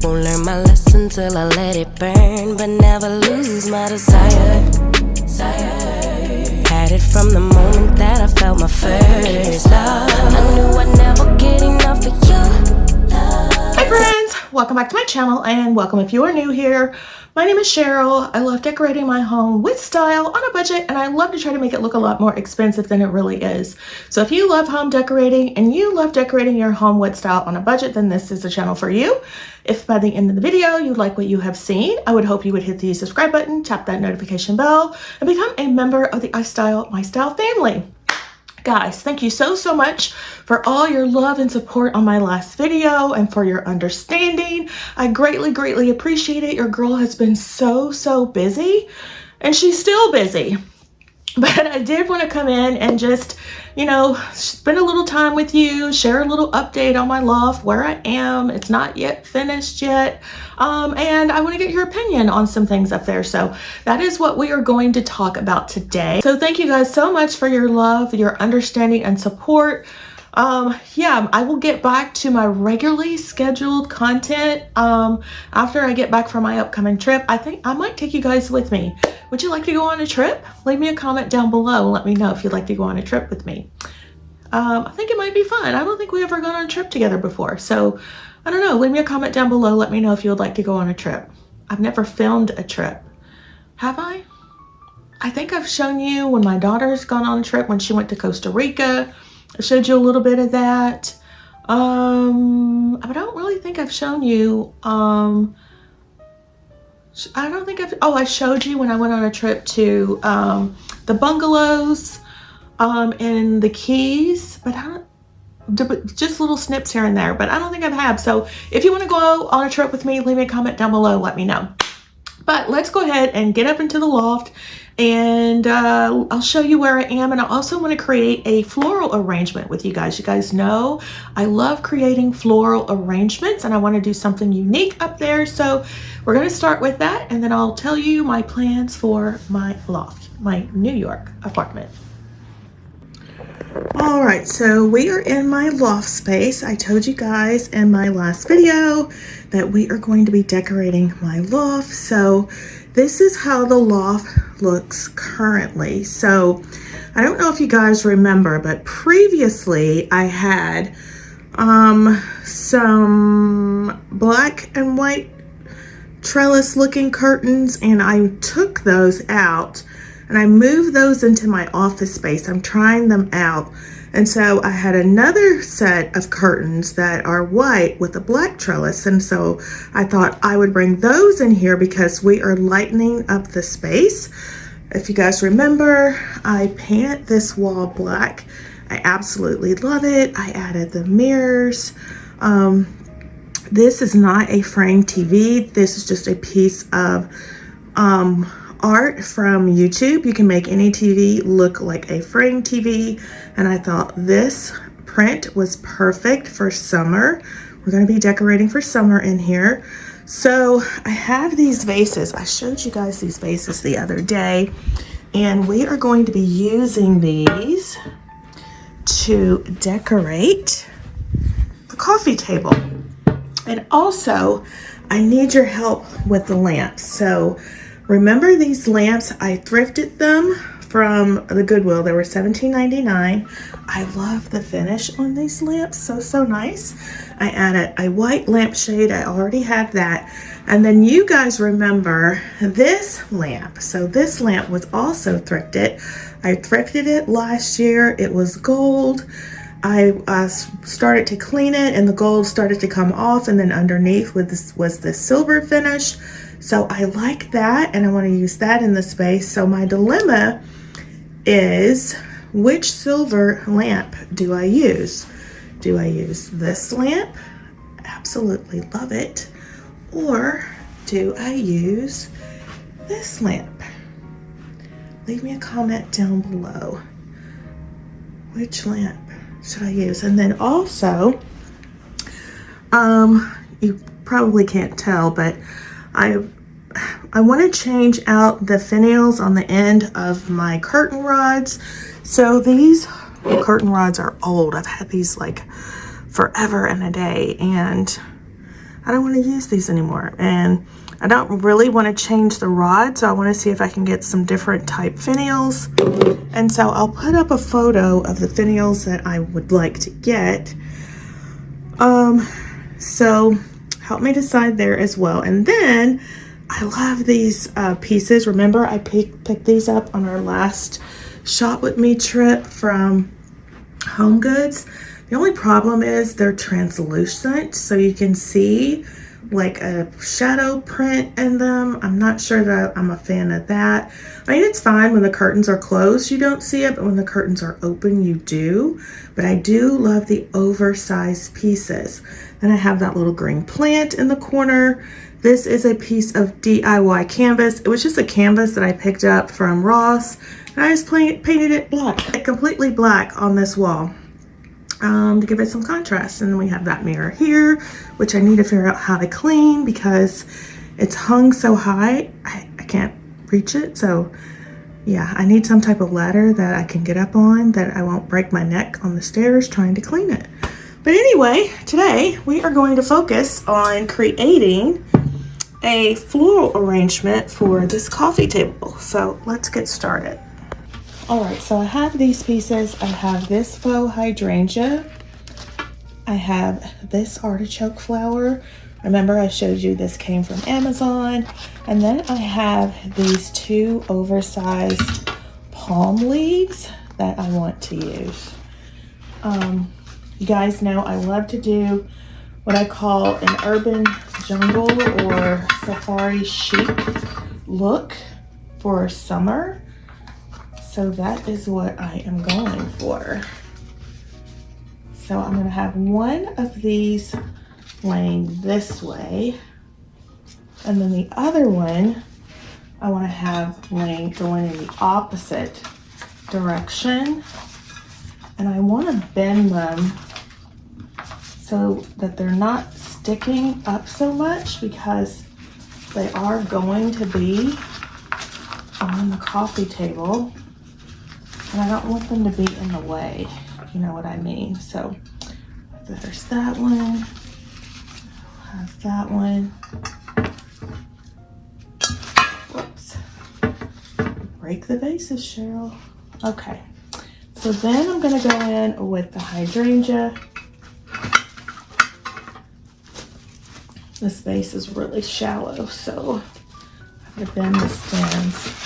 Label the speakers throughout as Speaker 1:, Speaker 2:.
Speaker 1: Won't learn my lesson till I let it burn, but never lose my desire. Had it from the moment that I felt my first love. I knew I'd never get enough of you.
Speaker 2: Hi friends, welcome back to my channel, and welcome if you are new here. My name is Cheryl. I love decorating my home with style on a budget, and I love to try to make it look a lot more expensive than it really is. So if you love home decorating and you love decorating your home with style on a budget, then this is the channel for you. If by the end of the video you like what you have seen, I would hope you would hit the subscribe button, tap that notification bell, and become a member of the iStylEMYSTYLE family. Guys, thank you so much for all your love and support on my last video and for your understanding. I greatly appreciate it. Your girl has been so busy, and she's still busy. But I did want to come in and just, you know, spend a little time with you, share a little update on my loft, where I am. It's not yet finished yet. And I want to get your opinion on some things up there. So that is what we are going to talk about today. So thank you guys so much for your love, your understanding and support. Yeah, I will get back to my regularly scheduled content after I get back from my upcoming trip. I think I might take you guys with me. Would you like to go on a trip? Leave me a comment down below and let me know if you'd like to go on a trip with me. I think it might be fun. I don't think we've ever gone on a trip together before. So I don't know, leave me a comment down below. Let me know if you would like to go on a trip. I've never filmed a trip. Have I? I think I've shown you when my daughter's gone on a trip when she went to Costa Rica. I showed you a little bit of that. But I don't really think I've shown you, I don't think I showed you when I went on a trip to the bungalows in the Keys, but just little snips here and there, but I don't think I have. So if you want to go on a trip with me, leave me a comment down below, let me know. But let's go ahead and get up into the loft, and I'll show you where I am. And I also want to create a floral arrangement with you guys. You guys know I love creating floral arrangements, and I want to do something unique up there. So we're going to start with that, and then I'll tell you my plans for my loft, my New York apartment. All right, so we are in my loft space. I told you guys in my last video that we are going to be decorating my loft. So this is how the loft looks currently. So I don't know if you guys remember, but previously I had some black and white trellis looking curtains, and I took those out and I moved those into my office space. I'm trying them out. And so I had another set of curtains that are white with a black trellis. And so I thought I would bring those in here because we are lightening up the space. If you guys remember, I painted this wall black. I absolutely love it. I added the mirrors. This is not a frame TV. This is just a piece of art from YouTube. You can make any TV look like a frame TV, and I thought this print was perfect for summer. We're going to be decorating for summer in here. So I have these vases. I showed you guys these vases the other day, and we are going to be using these to decorate the coffee table. And also I need your help with the lamps. So remember these lamps? I thrifted them from the Goodwill. They were $17.99. I love the finish on these lamps. So nice. I added a white lampshade. I already had that. And then you guys remember this lamp. So this lamp was also thrifted. I thrifted it last year. It was gold. I started to clean it, and the gold started to come off, and then underneath was this silver finish. So I like that, and I want to use that in the space. So my dilemma is, which silver lamp do I use? Do I use this lamp? Absolutely love it. Or do I use this lamp? Leave me a comment down below. Which lamp should I use? And then also, you probably can't tell, but I want to change out the finials on the end of my curtain rods. So these curtain rods are old. I've had these like forever and a day, and I don't want to use these anymore. And I don't really want to change the rod, so I want to see if I can get some different type finials. And so I'll put up a photo of the finials that I would like to get. So help me decide there as well. And then I love these pieces. Remember, I picked these up on our last Shop With Me trip from Home Goods. The only problem is they're translucent, so you can see like a shadow print in them. I'm not sure that I'm a fan of that. I mean, it's fine when the curtains are closed, you don't see it, but when the curtains are open, you do. But I do love the oversized pieces. Then I have that little green plant in the corner. This is a piece of DIY canvas. It was just a canvas that I picked up from Ross, and I just painted it black, completely black on this wall. To give it some contrast. And then we have that mirror here, which I need to figure out how to clean because it's hung so high I can't reach it. So yeah, I need some type of ladder that I can get up on that I won't break my neck on the stairs trying to clean it. But anyway, today we are going to focus on creating a floral arrangement for this coffee table. So let's get started. All right, so I have these pieces. I have this faux hydrangea. I have this artichoke flower. Remember, I showed you this came from Amazon. And then I have these two oversized palm leaves that I want to use. You guys know I love to do what I call an urban jungle or safari chic look for summer. So that is what I am going for. So I'm gonna have one of these laying this way, and then the other one I wanna have going in the opposite direction. And I wanna bend them so that they're not sticking up so much because they are going to be on the coffee table. And I don't want them to be in the way, you know what I mean? So there's that one, have that one. Whoops, break the vases, Cheryl. Okay, so then I'm gonna go in with the hydrangea. This vase is really shallow, so I'm gonna bend the stems.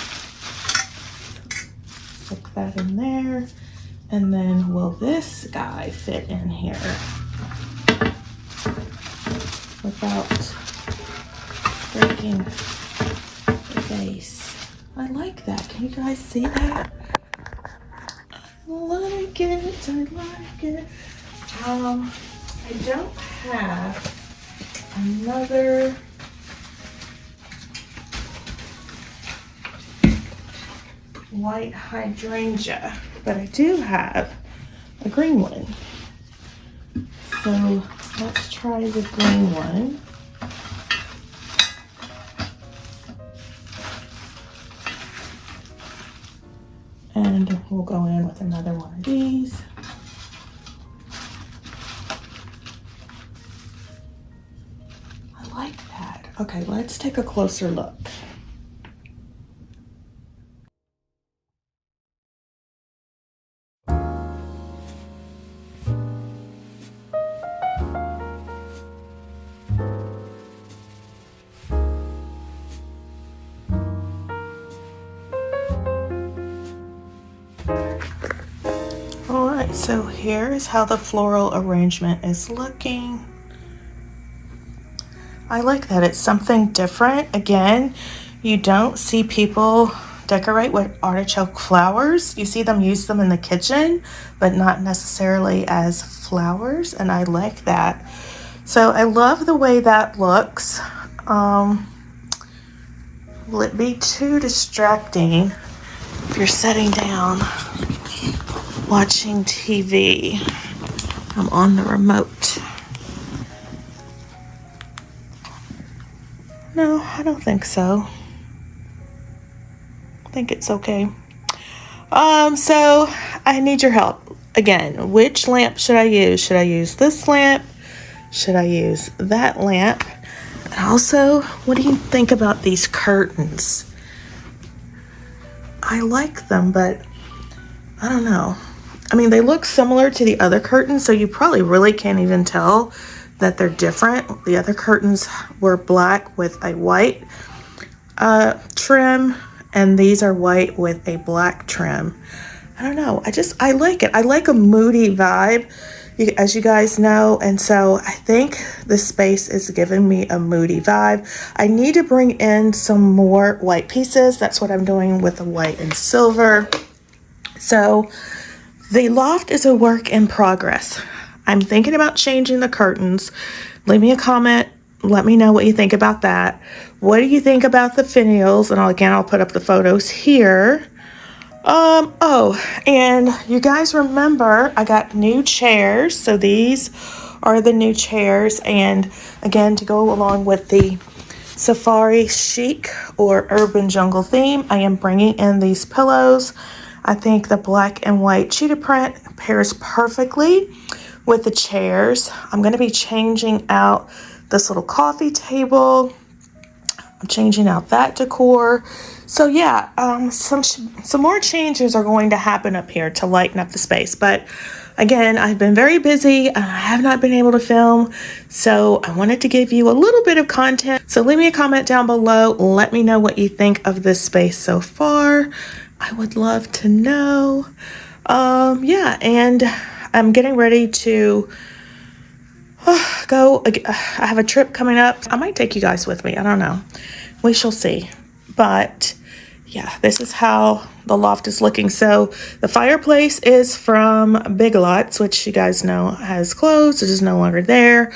Speaker 2: Stick that in there, and then will this guy fit in here without breaking the vase? I like that. Can you guys see that? I like it. I like it. I don't have another white hydrangea, but I do have a green one. So let's try the green one. And we'll go in with another one of these. I like that. Okay, let's take a closer look. Alright, so here is how the floral arrangement is looking. I like that it's something different. Again, you don't see people decorate with artichoke flowers. You see them use them in the kitchen, but not necessarily as flowers, and I like that. So I love the way that looks. Will it be too distracting if you're sitting down watching TV? I'm on the remote. No, I don't think so. I think it's okay. So I need your help. Again, which lamp should I use? Should I use this lamp? should I use that lamp? And also, what do you think about these curtains? I like them, but I don't know. I mean, they look similar to the other curtains, so you probably really can't even tell that they're different. The other curtains were black with a white trim, and these are white with a black trim. I don't know. I like it. I like a moody vibe, as you guys know, and so I think this space is giving me a moody vibe. I need to bring in some more white pieces. That's what I'm doing with the white and silver. So the loft is a work in progress. I'm thinking about changing the curtains. Leave me a comment. Let me know what you think about that. What do you think about the finials? And I'll put up the photos here. Oh, and you guys remember I got new chairs. So these are the new chairs. And again, to go along with the safari chic or urban jungle theme, I am bringing in these pillows. I think the black and white cheetah print pairs perfectly with the chairs. I'm going to be changing out this little coffee table. I'm changing out that decor. So yeah, some more changes are going to happen up here to lighten up the space. But again, I've been very busy and I have not been able to film. So I wanted to give you a little bit of content. So leave me a comment down below. Let me know what you think of this space so far. I would love to know. Yeah, and I'm getting ready to go. I have a trip coming up. I might take you guys with me. I don't know. We shall see. But yeah, this is how the loft is looking. So the fireplace is from Big Lots, which you guys know has closed. It is no longer there.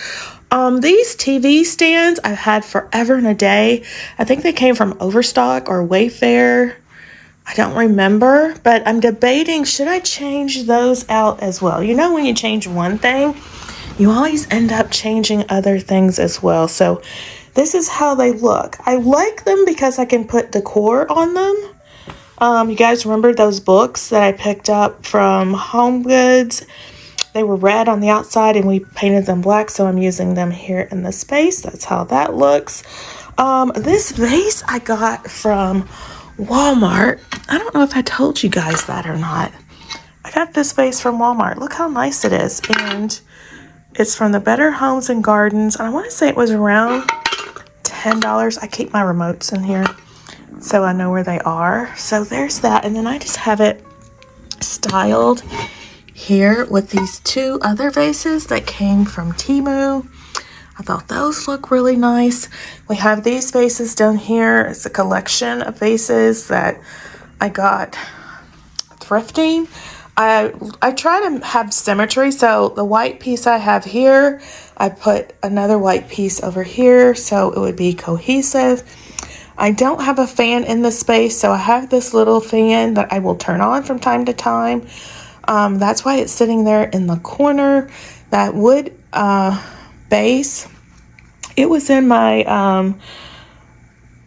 Speaker 2: These TV stands I've had forever and a day. I think they came from Overstock or Wayfair. I don't remember, but I'm debating, should I change those out as well? You know, when you change one thing, you always end up changing other things as well. So this is how they look. I like them because I can put decor on them. You guys remember those books that I picked up from Home Goods? They were red on the outside and we painted them black, so I'm using them here in the space. That's how that looks. This vase I got from Walmart. I don't know if I told you guys that or not. I got this vase from Walmart. Look how nice it is. And it's from the Better Homes and Gardens. And I want to say it was around $10. I keep my remotes in here so I know where they are. So there's that. And then I just have it styled here with these two other vases that came from Temu. I thought those look really nice. We have these vases down here. It's a collection of vases that I got thrifting. I try to have symmetry. So the white piece I have here, I put another white piece over here so it would be cohesive. I don't have a fan in this space, so I have this little fan that I will turn on from time to time. That's why it's sitting there in the corner. That wood base, it was in my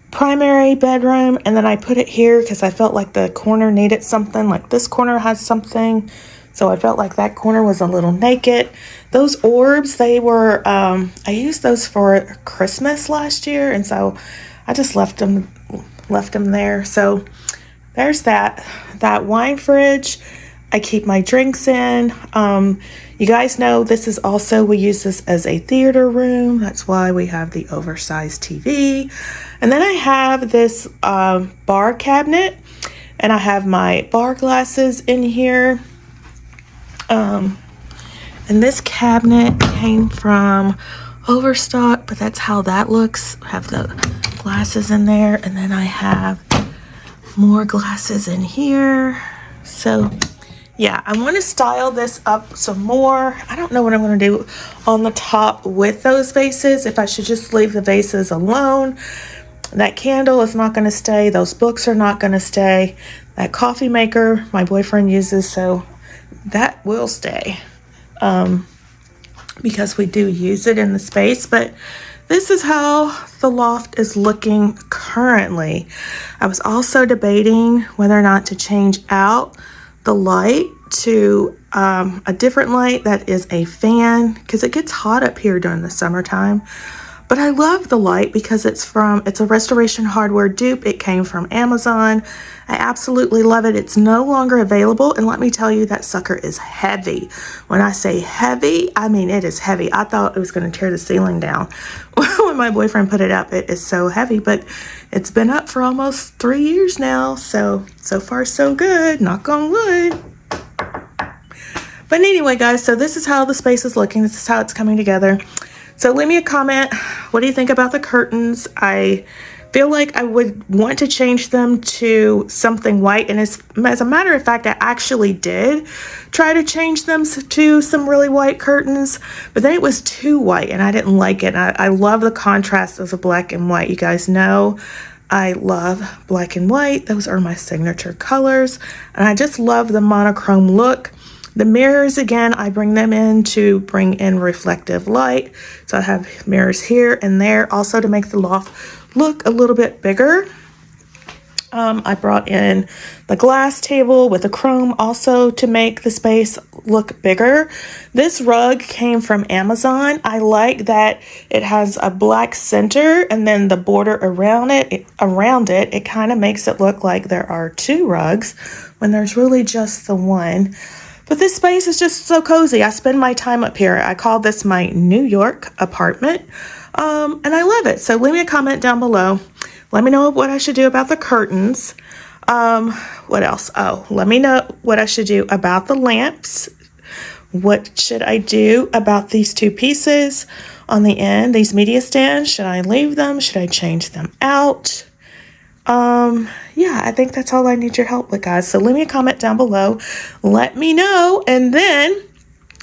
Speaker 2: primary bedroom, and then I put it here because I felt like the corner needed something. Like this corner has something, so I felt like that corner was a little naked. Those orbs, they were I used those for Christmas last year, and so I just left them there. So there's that wine fridge. I keep my drinks in. You guys know this is also, we use this as a theater room. That's why we have the oversized TV. And then I have this bar cabinet, and I have my bar glasses in here. And this cabinet came from Overstock, but that's how that looks. I have the glasses in there, and then I have more glasses in here. So yeah, I want to style this up some more. I don't know what I'm going to do on the top with those vases. If I should just leave the vases alone. That candle is not going to stay. Those books are not going to stay. That coffee maker my boyfriend uses, so that will stay. Because we do use it in the space. But this is how the loft is looking currently. I was also debating whether or not to change out the light to a different light that is a fan, because it gets hot up here during the summertime. But I love the light because it's a Restoration Hardware dupe. It came from Amazon. I absolutely love it. It's no longer available, and let me tell you, that sucker is heavy. When I say heavy, I mean it is heavy. I thought it was going to tear the ceiling down when my boyfriend put it up. It is so heavy, but it's been up for almost 3 years now, so far so good. Knock on wood. But anyway, guys, so this is how the space is looking. This is how it's coming together. So leave me a comment. What do you think about the curtains? I feel like I would want to change them to something white. And as a matter of fact, I actually did try to change them to some really white curtains, but then it was too white and I didn't like it. I love the contrast of the black and white. You guys know I love black and white. Those are my signature colors. And I just love the monochrome look. The mirrors, again, I bring them in to bring in reflective light. So I have mirrors here and there, also to make the loft look a little bit bigger. I brought in the glass table with the chrome also to make the space look bigger. This rug came from Amazon. I like that it has a black center and then the border around it, it kind of makes it look like there are two rugs when there's really just the one. But this space is just so cozy. I spend my time up here. I call this my New York apartment, and I love it. So leave me a comment down below. Let me know what I should do about the curtains. What else? Oh, let me know what I should do about the lamps. What should I do about these two pieces on the end, these media stands? Should I leave them? Should I change them out? Yeah, I think that's all I need your help with, guys. So leave me a comment down below. Let me know, and then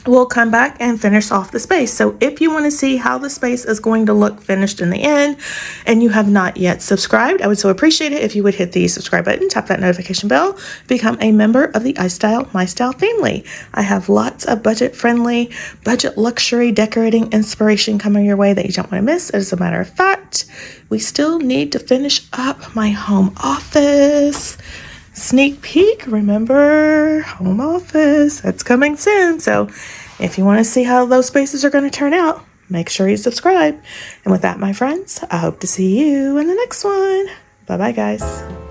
Speaker 2: we'll come back and finish off the space. So if you want to see how the space is going to look finished in the end, and you have not yet subscribed, I would so appreciate it if you would hit the subscribe button, tap that notification bell, become a member of the iStylEMYSTYLE family. I have lots of budget-friendly, budget luxury decorating inspiration coming your way that you don't want to miss. As a matter of fact, we still need to finish up my home office. Sneak peek, remember, home office, that's coming soon. So if you want to see how those spaces are going to turn out, make sure you subscribe. And with that, my friends, I hope to see you in the next one. Bye-bye, guys.